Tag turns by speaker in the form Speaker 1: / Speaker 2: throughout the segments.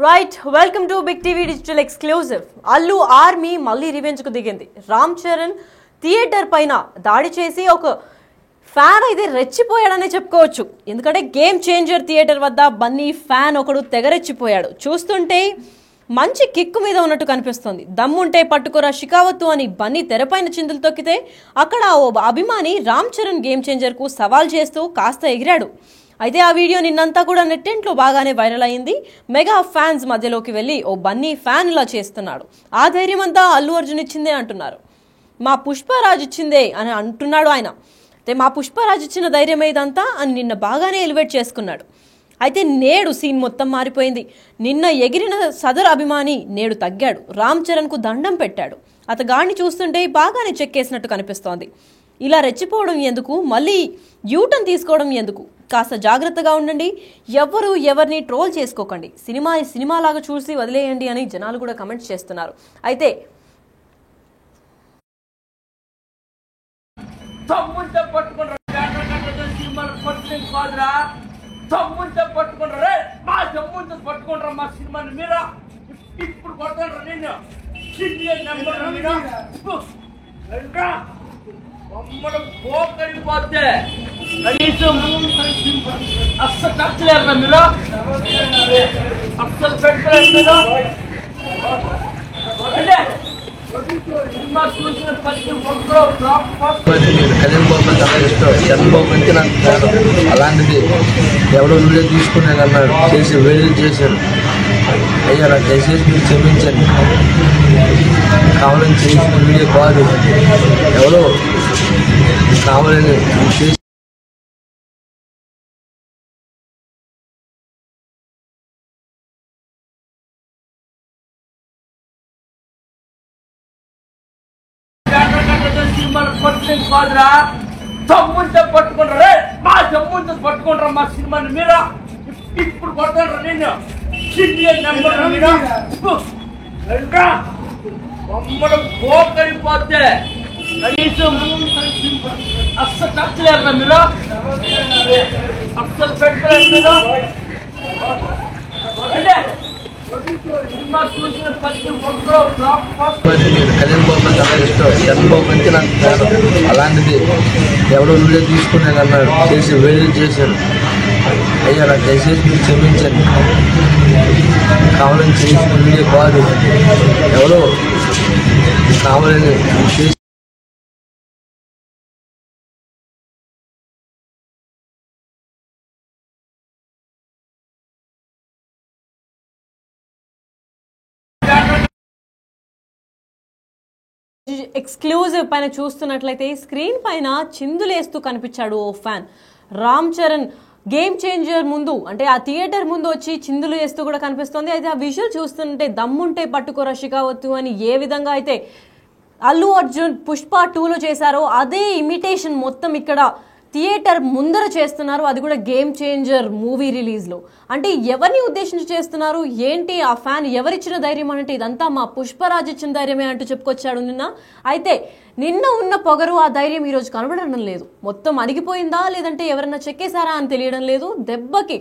Speaker 1: Right welcome to big TV digital exclusive. Allu army మళ్ళీ revenge కు దిగింది. రామ్ చరణ్ థియేటర్ పైన దాడి చేసి ఒక ఫ్యాన్ అయితే రెచ్చిపోయాడనే చెప్పుకోవచ్చు. ఎందుకంటే గేమ్ చేంజర్ థియేటర్ వద్ద బన్నీ ఫ్యాన్ ఒకడు తెగరెచ్చిపోయాడు. చూస్తుంటే మంచి కిక్కు మీద ఉన్నట్టు కనిపిస్తుంది. దమ్ముంటే పట్టుకోరా షికావత్తు అని బన్నీ తెరపైన చిందులు తొక్కితే అక్కడ ఓ అభిమాని రామ్ చరణ్ గేమ్ చేంజర్ కు సవాల్ చేస్తూ కాస్త ఎగిరాడు. అయితే ఆ వీడియో నిన్నంతా కూడా నెట్టింట్లో బాగానే వైరల్ అయింది. మెగా ఫ్యాన్స్ మధ్యలోకి వెళ్ళి ఓ బన్నీ ఫ్యాన్ ఇలా చేస్తున్నాడు. ఆ ధైర్యం అంతా అల్లు అర్జున్ ఇచ్చిందే అంటున్నారు. మా పుష్పరాజ్ ఇచ్చిందే అని అంటున్నాడు ఆయన. అయితే మా పుష్పరాజ్ ఇచ్చిన ధైర్యం ఇదంతా అని నిన్న బాగానే ఎలివేట్ చేసుకున్నాడు. అయితే నేడు సీన్ మొత్తం మారిపోయింది. నిన్న ఎగిరిన సదరు అభిమాని నేడు తగ్గాడు. రామ్ చరణ్ కు దండం పెట్టాడు. అతగాడిని చూస్తుంటే బాగానే చెక్కేసినట్టు కనిపిస్తోంది. ఇలా రెచ్చిపోవడం ఎందుకు, మళ్ళీ యూటర్న్ తీసుకోవడం ఎందుకు? కాస్త జాగ్రత్తగా ఉండండి. ఎవరు ఎవరిని ట్రోల్ చేసుకోకండి. సినిమాలాగా చూసి వదిలేయండి అని జనాలు కూడా కమెంట్స్ చేస్తున్నారు. అయితే
Speaker 2: పోతే కనీసం అస్సలు ఖర్చులేరు మీరు, అస్సలు పెట్టలేదు మీరు.
Speaker 3: కళ్యాణ్ చాలా ఇష్టం. చంద్రబాబు అంటే నాకు ప్రాణం. అలాంటిది ఎవడో వీడియో తీసుకునే అన్నాడు, చేసి వేడి చేశారు. అయ్యా నాకు దయచేసి మీరు క్షమించండి. కావాలని చేసిన వీడియో కాదు, ఎవరో కావాలని చేసి
Speaker 2: కాదురా. జమ్ముంటే పట్టుకుంటారా, మా జమ్ముంటే పట్టుకుంటారా మా సినిమాని మీరు. ఇప్పుడు కొడతారా నేను నెంబర్ మీరు బొమ్మడం పోతే కనీసం అస్సలు ఖర్చులేరు మీరు, అస్సలు పెట్టలేదు మీరు.
Speaker 3: కళ్యాణ్ బాబు చాలా ఇష్టం. చంద్రబాబు అంటే నాకు ప్రాణం. అలాంటిది ఎవడో వీడియో తీసుకునే అన్నాడు, చేసి వేడి చేశారు. అయ్యా నాకు దయచేసి మీరు క్షమించండి. కావాలని చేసిన వీడియో కాదు, ఎవరో కావాలని చేసి
Speaker 1: ఎక్స్క్లూజివ్ పైన చూస్తున్నట్లయితే స్క్రీన్ పైన చిందులేస్తూ కనిపించాడు ఓ fan. Ram Charan game changer ముందు, అంటే ఆ థియేటర్ ముందు వచ్చి చిందులు వేస్తూ కూడా కనిపిస్తోంది. అయితే ఆ విజువల్ చూస్తుంటే దమ్ముంటే పట్టుకోరా షికావత్తు అని ఏ విధంగా అయితే అల్లు అర్జున్ పుష్ప 2లో చేశారో అదే ఇమిటేషన్ మొత్తం ఇక్కడ థియేటర్ ముందర చేస్తున్నారు. అది కూడా గేమ్ చేంజర్ మూవీ రిలీజ్లో. అంటే ఎవరిని ఉద్దేశించి చేస్తున్నారు ఏంటి, ఆ ఫ్యాన్ ఎవరిచ్చిన ధైర్యం అంటే ఇదంతా మా పుష్పరాజ్ ఇచ్చిన ధైర్యమే అంటూ చెప్పుకొచ్చాడు నిన్న. అయితే నిన్న ఉన్న పొగరు, ఆ ధైర్యం ఈరోజు కనబడడం లేదు. మొత్తం అణిగిపోయిందా లేదంటే ఎవరన్నా చెక్కేశారా అని తెలియడం లేదు. దెబ్బకి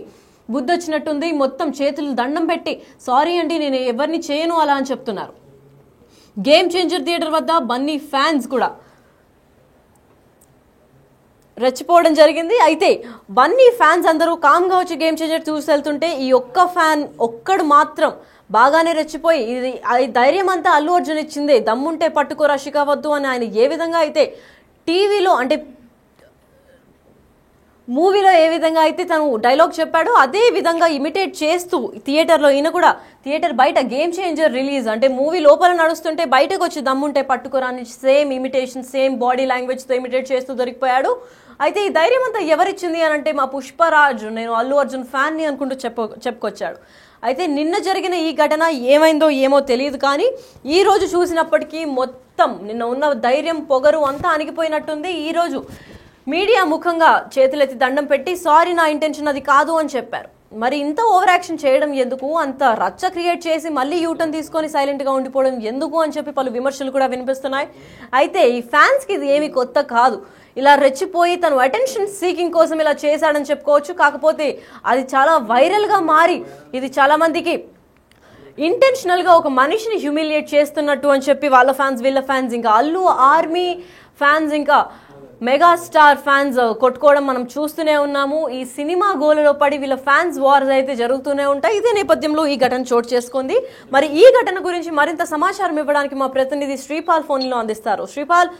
Speaker 1: బుద్ధొచ్చినట్టుంది. మొత్తం చేతులు దండం పెట్టి సారీ అండి నేను ఎవరిని చేయను అలా అని చెప్తున్నారు. గేమ్ చేంజర్ థియేటర్ వద్ద బన్నీ ఫ్యాన్స్ కూడా రెచ్చిపోవడం జరిగింది. అయితే బన్నీ ఫ్యాన్స్ అందరూ కామ్గా వచ్చి గేమ్ చేంజర్ చూసి వెళ్తుంటే ఈ ఒక్క ఫ్యాన్ ఒక్కడు మాత్రం బాగానే రెచ్చిపోయి ఇది ధైర్యం అంతా అల్లు అర్జున్ ఇచ్చిందే, దమ్ముంటే పట్టుకోరా షికావద్దు అని ఆయన ఏ విధంగా అయితే టీవీలో అంటే మూవీలో ఏ విధంగా అయితే తను డైలాగ్ చెప్పాడో అదే విధంగా ఇమిటేట్ చేస్తూ థియేటర్లో ఈయన కూడా థియేటర్ బయట గేమ్ చేంజర్ రిలీజ్ అంటే మూవీ లోపల నడుస్తుంటే బయటకు వచ్చి దమ్ముంటే పట్టుకోరా అని సేమ్ ఇమిటేషన్, సేమ్ బాడీ లాంగ్వేజ్తో ఇమిటేట్ చేస్తూ దొరికిపోయాడు. అయితే ఈ ధైర్యం అంతా ఎవరిచ్చింది అని అంటే మా పుష్పరాజ్, నేను అల్లు అర్జున్ ఫ్యాన్ని అనుకుంటూ చెప్పుకొచ్చాడు. అయితే నిన్న జరిగిన ఈ ఘటన ఏమైందో ఏమో తెలియదు, కానీ ఈ రోజు చూసినప్పటికీ మొత్తం నిన్న ఉన్న ధైర్యం పొగరు అంతా అణిగిపోయినట్టుంది. ఈరోజు మీడియా ముఖంగా చేతులెత్తి దండం పెట్టి సారీ నా ఇంటెన్షన్ అది కాదు అని చెప్పారు. మరి ఇంత ఓవర్ యాక్షన్ చేయడం ఎందుకు, అంత రచ్చ క్రియేట్ చేసి మళ్ళీ యూటర్న్ తీసుకొని సైలెంట్గా ఉండిపోవడం ఎందుకు అని చెప్పి పలు విమర్శలు కూడా వినిపిస్తున్నాయి. అయితే ఈ ఫ్యాన్స్కి ఇది ఏమి కొత్త కాదు. ఇలా రెచ్చిపోయి తను అటెన్షన్ సీకింగ్ కోసం ఇలా చేశాడని చెప్పుకోవచ్చు. కాకపోతే అది చాలా వైరల్గా మారి ఇది చాలా మందికి ఇంటెన్షనల్గా ఒక మనిషిని హ్యూమిలియేట్ చేస్తున్నట్టు అని చెప్పి వాళ్ళ ఫ్యాన్స్ వీళ్ళ ఫ్యాన్స్ ఇంకా అల్లు ఆర్మీ ఫ్యాన్స్ ఇంకా మెగాస్టార్ ఫ్యాన్స్ కొట్టుకోవడం మనం చూస్తూనే ఉన్నాము. ఈ సినిమా గోలలో పడి వీళ్ళ ఫ్యాన్స్ వార్స్ అయితే జరుగుతూనే ఉంటాయి. ఇదే నేపథ్యంలో ఈ ఘటన చోటు చేసుకుంది. మరి ఈ ఘటన గురించి మరింత సమాచారం ఇవ్వడానికి మా ప్రతినిధి శ్రీపాల్ ఫోన్లో అందిస్తారు. శ్రీపాల్,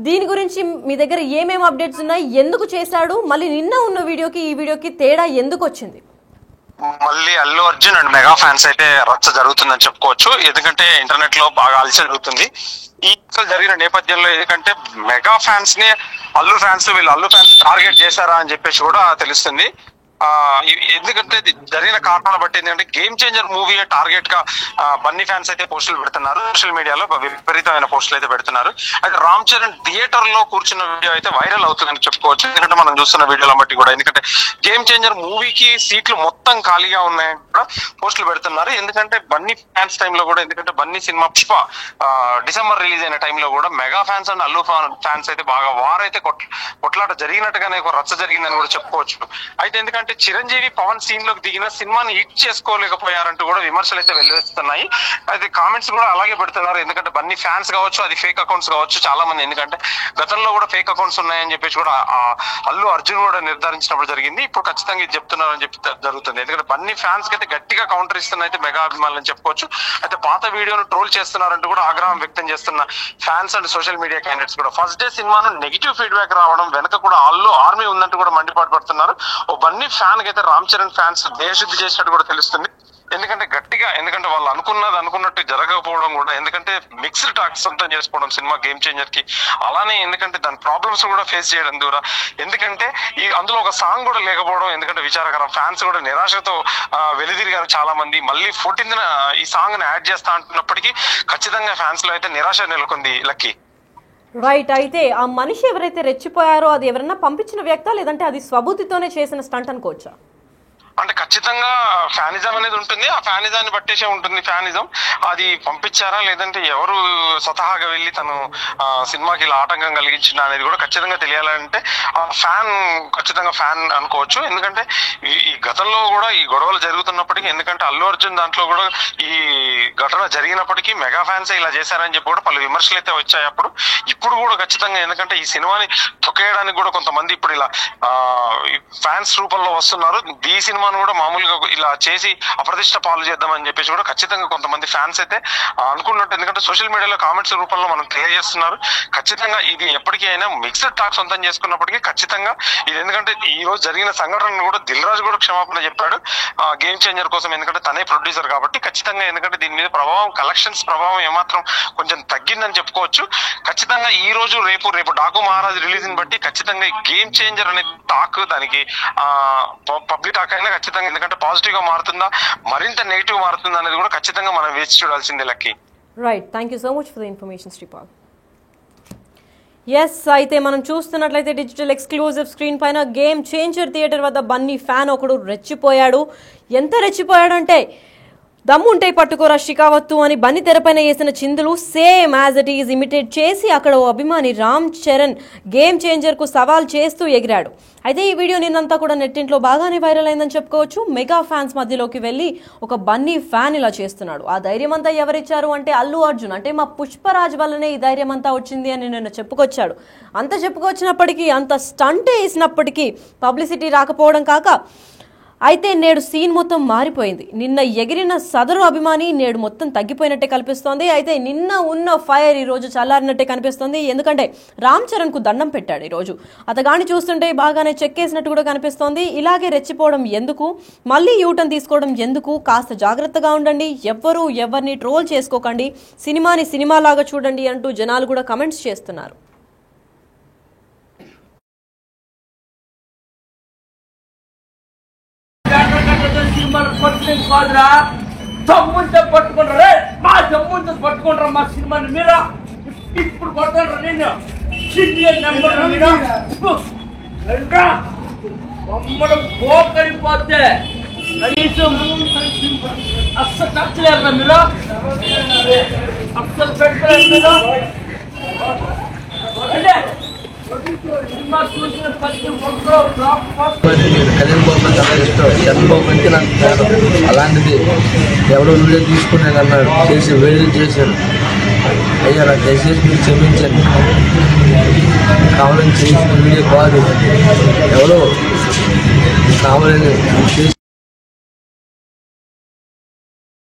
Speaker 1: దీని గురించి మీ దగ్గర ఏమేమి అప్డేట్స్ ఉన్నాయి, ఎందుకు చేశాడు, మళ్ళీ నిన్న ఉన్న వీడియోకి ఈ వీడియోకి తేడా ఎందుకు వచ్చింది?
Speaker 4: మళ్ళీ Allu Arjun and mega fans అయితే రచ్చ జరుగుతుందని చెప్పుకోవచ్చు. ఎందుకంటే ఇంటర్నెట్ లో బాగా అలసట జరుగుతుంది ఈ జరిగిన నేపథ్యంలో. ఎందుకంటే మెగా ఫ్యాన్స్ ని అల్లు ఫ్యాన్స్ వీళ్ళు అల్లు ఫ్యాన్స్ టార్గెట్ చేశారా అని చెప్పేసి కూడా తెలుస్తుంది. ఎందుకంటే జరిగిన కారణాలు బట్టి ఏంటంటే గేమ్ చేంజర్ మూవీ టార్గెట్ గా బన్నీ ఫ్యాన్స్ అయితే పోస్టులు పెడుతున్నారు. సోషల్ మీడియాలో విపరీతమైన పోస్టులు అయితే పెడుతున్నారు. అయితే రామ్ చరణ్ థియేటర్ లో కూర్చున్న వీడియో అయితే వైరల్ అవుతుందని చెప్పుకోవచ్చు. ఎందుకంటే మనం చూస్తున్న వీడియోల బట్టి కూడా, ఎందుకంటే గేమ్ చేంజర్ మూవీకి సీట్లు మొత్తం ఖాళీగా ఉన్నాయని కూడా పోస్టులు పెడుతున్నారు. ఎందుకంటే బన్నీ ఫ్యాన్స్ టైంలో కూడా, ఎందుకంటే Bunny cinema Pushpa December release అయిన టైంలో కూడా mega fans and Allu fans అయితే బాగా వారైతే కొట్లాట జరిగినట్టుగానే ఒక రచ్చ జరిగిందని కూడా చెప్పుకోవచ్చు. అయితే ఎందుకంటే చిరంజీవి పవన్ సీన్ లోకి దిగిన సినిమాని హిట్ చేసుకోలేకపోయారంటూ కూడా విమర్శలు అయితే వెల్లువెత్తుతున్నాయి. అయితే కామెంట్స్ కూడా అలాగే పెడుతున్నారు. ఎందుకంటే బన్నీ ఫ్యాన్స్ కావచ్చు, అది ఫేక్ అకౌంట్స్ కావచ్చు చాలా మంది, ఎందుకంటే గతంలో కూడా ఫేక్ అకౌంట్స్ ఉన్నాయని చెప్పేసి కూడా అల్లు అర్జున్ కూడా నిర్ధారించినప్పుడు జరిగింది. ఇప్పుడు ఖచ్చితంగా ఇది చెప్తున్నారని చెప్పి జరుగుతుంది. ఎందుకంటే బన్నీ ఫ్యాన్స్ కి అయితే గట్టిగా కౌంటర్ ఇస్తున్న అయితే మెగా అభిమానులు అని చెప్పుకోవచ్చు. అయితే పాత వీడియోను ట్రోల్ చేస్తున్నారంటూ కూడా ఆగ్రహం వ్యక్తం చేస్తున్న fans and social media candidates కూడా ఫస్ట్ డే సినిమాను నెగిటివ్ ఫీడ్బ్యాక్ రావడం వెనక కూడా అల్లు ఆర్మీ ఉందంటూ కూడా మండిపాటు పడుతున్నారు. ఓ బన్నీ ఫ్యాన్ కి అయితే రామ్ చరణ్ ఫ్యాన్స్ దేశశుద్ధి చేసినట్టు కూడా తెలుస్తుంది. ఎందుకంటే గట్టిగా, ఎందుకంటే వాళ్ళు అనుకున్నట్టు జరగకపోవడం కూడా, ఎందుకంటే మిక్స్డ్ టాక్స్ సొంతం చేసుకోవడం సినిమా గేమ్ చేంజర్ కి, అలానే ఎందుకంటే దాని ప్రాబ్లమ్స్ కూడా ఫేస్ చేయడం ద్వారా, ఎందుకంటే ఈ అందులో ఒక సాంగ్ కూడా లేకపోవడం ఎందుకంటే విచారకరం. ఫ్యాన్స్ కూడా నిరాశతో వెలుదిరిగారు చాలా మంది. మళ్ళీ 14th ఈ సాంగ్ ని యాడ్ చేస్తా అంటున్నప్పటికీ ఖచ్చితంగా ఫ్యాన్స్ లో అయితే నిరాశ నెలకొంది. Lucky
Speaker 1: right. అయితే ఆ మనిషి ఎవరైతే రెచ్చిపోయారో అది ఎవరన్నా పంపించిన వ్యక్తా, లేదంటే అది స్వబుద్ధితోనే చేసిన స్టంట్ అనుకోవచ్చా?
Speaker 4: అంటే ఖచ్చితంగా ఫ్యానిజం అనేది ఉంటుంది. ఆ ఫ్యానిజాన్ని బట్టేసే ఉంటుంది. ఫ్యానిజం అది పంపించారా లేదంటే ఎవరు స్వతహాగా వెళ్ళి తను సినిమాకి ఇలా ఆటంకం కలిగించిన అనేది కూడా ఖచ్చితంగా తెలియాలంటే ఫ్యాన్ ఖచ్చితంగా ఫ్యాన్ అనుకోవచ్చు. ఎందుకంటే ఈ గతంలో కూడా ఈ గొడవలు జరుగుతున్నప్పటికీ, ఎందుకంటే అల్లు అర్జున్ దాంట్లో కూడా ఈ ఘటన జరిగినప్పటికీ మెగా ఫ్యాన్స్ ఇలా చేశారని చెప్పి కూడా పలు విమర్శలు అయితే వచ్చాయి అప్పుడు. ఇప్పుడు కూడా ఖచ్చితంగా, ఎందుకంటే ఈ సినిమాని తొక్కేయడానికి కూడా కొంతమంది ఇప్పుడు ఇలా ఫ్యాన్స్ రూపంలో వస్తున్నారు. ఈ సినిమా కూడా మామూలుగా ఇలా చేసి అప్రతిష్ట పాలు చేద్దామని చెప్పేసి కూడా ఖచ్చితంగా కొంతమంది ఫ్యాన్స్ అయితే అనుకున్నట్టు, ఎందుకంటే సోషల్ మీడియాలో కామెంట్స్ రూపంలో మనం తెలియజేస్తున్నారు. ఖచ్చితంగా ఇది ఎప్పటికీ అయినా మిక్స్డ్ టాక్ సొంతం చేసుకున్నప్పటికీ ఖచ్చితంగా ఇది, ఎందుకంటే ఈ రోజు జరిగిన సంఘటనను కూడా దిల్ రాజు కూడా క్షమాపణ చెప్పాడు గేమ్ చేంజర్ కోసం. ఎందుకంటే తనే ప్రొడ్యూసర్ కాబట్టి ఖచ్చితంగా, ఎందుకంటే దీని మీద ప్రభావం, కలెక్షన్స్ ప్రభావం ఏమాత్రం కొంచెం తగ్గిందని చెప్పుకోవచ్చు. ఖచ్చితంగా ఈ రోజు రేపు డాకు మహారాజ్ రిలీజ్ ని బట్టి ఖచ్చితంగా గేమ్ చేంజర్ అనే టాక్, దానికి పబ్లిక్ టాక్ అయినా ఖచ్చితంగా, ఎందుకంటే పాజిటివ్ గా మారుతుందా మరింత నెగిటివ్ మారుతుందా అనేది కూడా ఖచ్చితంగా మనం వేచి చూడాల్సిందే. Lucky
Speaker 1: right. Thank you so much for the information Sripal. Yes, అయితే మనం చూస్తున్నట్లయితే డిజిటల్ ఎక్స్క్లూజివ్ స్క్రీన్ పైన గేమ్ చేంజర్ థియేటర్ వద్ద బన్నీ ఫ్యాన్ ఒకడు రెచ్చిపోయాడు. ఎంత రెచ్చిపోయాడంటే దమ్ముంటే పట్టుకోరా షికావత్తు అని బన్నీ తెరపైన వేసిన చిందులు same as it is imitate చేసి అక్కడ ఓ అభిమాని రామ్ చరణ్ గేమ్ చేంజర్ కు సవాల్ చేస్తూ ఎగిరాడు. అయితే ఈ వీడియో నిన్నంతా కూడా నెట్టింట్లో బాగానే వైరల్ అయిందని చెప్పుకోవచ్చు. మెగా ఫ్యాన్స్ మధ్యలోకి వెళ్ళి ఒక బన్నీ ఫ్యాన్ ఇలా చేస్తున్నాడు. ఆ ధైర్యం అంతా ఎవరిచ్చారు అంటే అల్లు అర్జున్. అంటే మా పుష్పరాజ్ వల్లనే ఈ ధైర్యం అంతా వచ్చింది అని నిన్న చెప్పుకొచ్చాడు. అంత చెప్పుకొచ్చినప్పటికీ, అంత స్టంట్ వేసినప్పటికీ పబ్లిసిటీ రాకపోవడం కాక అయితే నేడు సీన్ మొత్తం మారిపోయింది. నిన్న ఎగిరిన సదరు అభిమాని నేడు మొత్తం తగ్గిపోయినట్టే కనిపిస్తోంది. అయితే నిన్న ఉన్న ఫైర్ ఈ రోజు చల్లారినట్టే కనిపిస్తోంది. ఎందుకంటే రామ్ చరణ్ కు దండం పెట్టాడు. ఈ రోజు అతగాని చూస్తుంటే బాగానే చెక్కేసినట్టు కూడా కనిపిస్తోంది. ఇలాగే రెచ్చిపోవడం ఎందుకు, మళ్ళీ యూటర్న్ తీసుకోవడం ఎందుకు, కాస్త జాగ్రత్తగా ఉండండి, ఎవ్వరూ ఎవరిని ట్రోల్ చేసుకోకండి, సినిమాని సినిమాలాగా చూడండి అంటూ జనాలు కూడా కమెంట్స్ చేస్తున్నారు.
Speaker 2: కాదురా, జమ్ముంటే పట్టుకుంటారా, మా జమ్ముంటే పట్టుకుంటారా మా సినిమాని మీరా. ఇప్పుడు కొడతారా నేను సీరియల్ నెంబర్ మీద బొమ్మడు పోకరిపోతే కనీసం అస్సలు నచ్చలేరు మీరు, అస్సలు పెట్టలేదు మీరు.
Speaker 3: కళ్యాణ్ బాబు చాలా ఇష్టం. చంద్రబాబు అంటే నాకు ప్రాణం. అలాంటిది ఎవడో వీడియో తీసుకునేది అన్నాడు, చేసి వేడి చేశాను. అయ్యా నాకు దయచేసి మీరు క్షమించండి. కావాలని చేసిన వీడియో కాదు, ఎవరో కావాలని చేసి